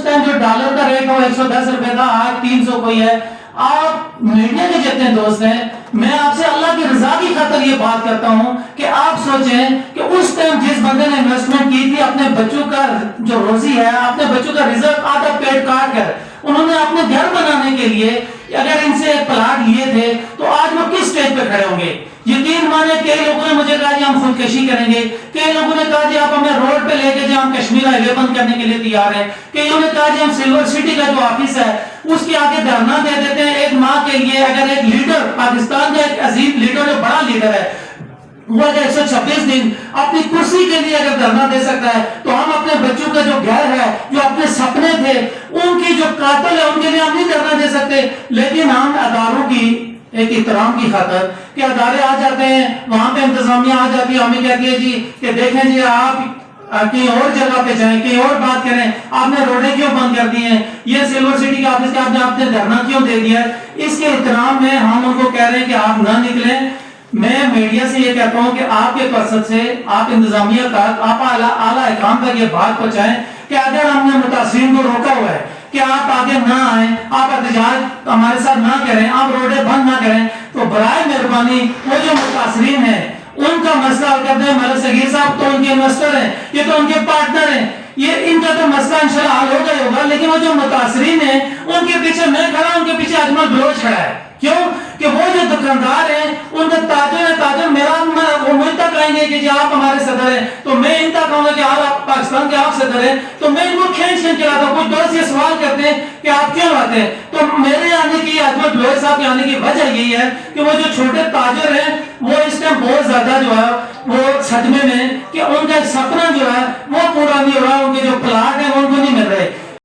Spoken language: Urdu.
ٹائم جو ڈالر کا ریٹ ہو 110 روپے کا، آج 300 کوئی ہے. آپ میڈیا کے جتنے دوست ہیں، میں آپ سے اللہ کی رضا کی خاطر یہ بات کرتا ہوں کہ آپ سوچیں کہ اس ٹائم جس بندے نے انویسٹمنٹ کی تھی اپنے بچوں کا جو روزی ہے، اپنے بچوں کا رزق آدھا پیٹ کاٹ کر انہوں نے اپنے گھر بنانے کے لیے اگر ان سے پلاٹ لیے تھے تو آج وہ کس سٹیج پہ کھڑے ہوں گے؟ یقین مانے کئی لوگوں نے مجھے کہا جی ہم خودکشی کریں گے، کئی لوگوں نے کہا جی آپ ہمیں روڈ پہ لے کے جائیں، ہم کشمیر ہائی وے بند کرنے کے لیے تیار ہیں، کئی لوگوں نے کہا جی ہم سلور سٹی کا جو آفس ہے اس کے آگے دھرنا دے دیتے ہیں. ایک ماں کے لیے اگر ایک لیڈر، پاکستان کا ایک عظیم لیڈر جو بڑا لیڈر ہے، وہ اگر 126 دن اپنی کرسی کے لیے اگر دھرنا دے سکتا ہے تو ہم اپنے بچوں کا جو گھر ہے، جو اپنے سپنے تھے، ان کی جو قاتل ہے ان کے لیے ہم نہیں دھرنا دے سکتے. لیکن ہم اداروں کی ایک احترام کی خاطر کہ ادارے آ جاتے ہیں، وہاں پہ انتظامیہ آ جاتی ہے، ہمیں کہتی ہے جی کہ دیکھیں جی آپ کہیں اور جگہ پہ جائیں، کہیں اور بات کریں، آپ نے روڈیں کیوں بند کر دی ہیں، یہ سلور سٹی کے آفس کے آپ نے دھرنا کیوں دے دیا ہے. اس کے احترام میں ہم ان کو کہہ رہے ہیں کہ آپ نہ نکلیں. میں میڈیا سے یہ کہتا ہوں کہ آپ کے مقصد سے آپ انتظامیہ تک، آپ اعلیٰ حکام تک یہ بات پہنچائیں کہ اگر ہم نے متاثرین کو روکا ہوا ہے کہ آپ آگے نہ آئیں، آپ احتجاج ہمارے ساتھ نہ کریں، آپ روڈیں بند نہ کریں، تو برائے مہربانی وہ جو متاثرین ہیں ان کا مسئلہ حل کر دیں. ملک صغیر صاحب تو ان کے انویسٹر ہیں، یہ تو ان کے پارٹنر ہیں، یہ ان کا تو مسئلہ انشاءاللہ حل ہوگا ہی ہوگا. لیکن وہ جو متاثرین ہیں ان کے پیچھے میں کھڑا ہوں، ان کے پیچھے اجمل بلوچ کھڑا ہے. کیوں کہ وہ جو دکاندار ہیں، ان کے تاجر میرا وہ مجھ تک آئیں گے کہ جی آپ ہمارے صدر ہیں، تو میں ان تک آؤں گا کہ آپ پاکستان کے آپ صدر ہیں، تو میں ان کو کھینچ کے لاتا ہوں. کچھ دوست یہ سوال کرتے ہیں کہ آپ کیوں آتے ہیں، تو میرے آنے کی، اجمل بلوچ صاحب کے آنے کی وجہ یہی ہے کہ وہ جو چھوٹے تاجر ہیں وہ اس ٹائم بہت زیادہ جو ہے وہ صدمے میں کہ ان کا سپنا جو ہے وہ پورا نہیں ہو رہا، ان کے جو پلاٹ ہیں وہ ان کو نہیں مل رہے.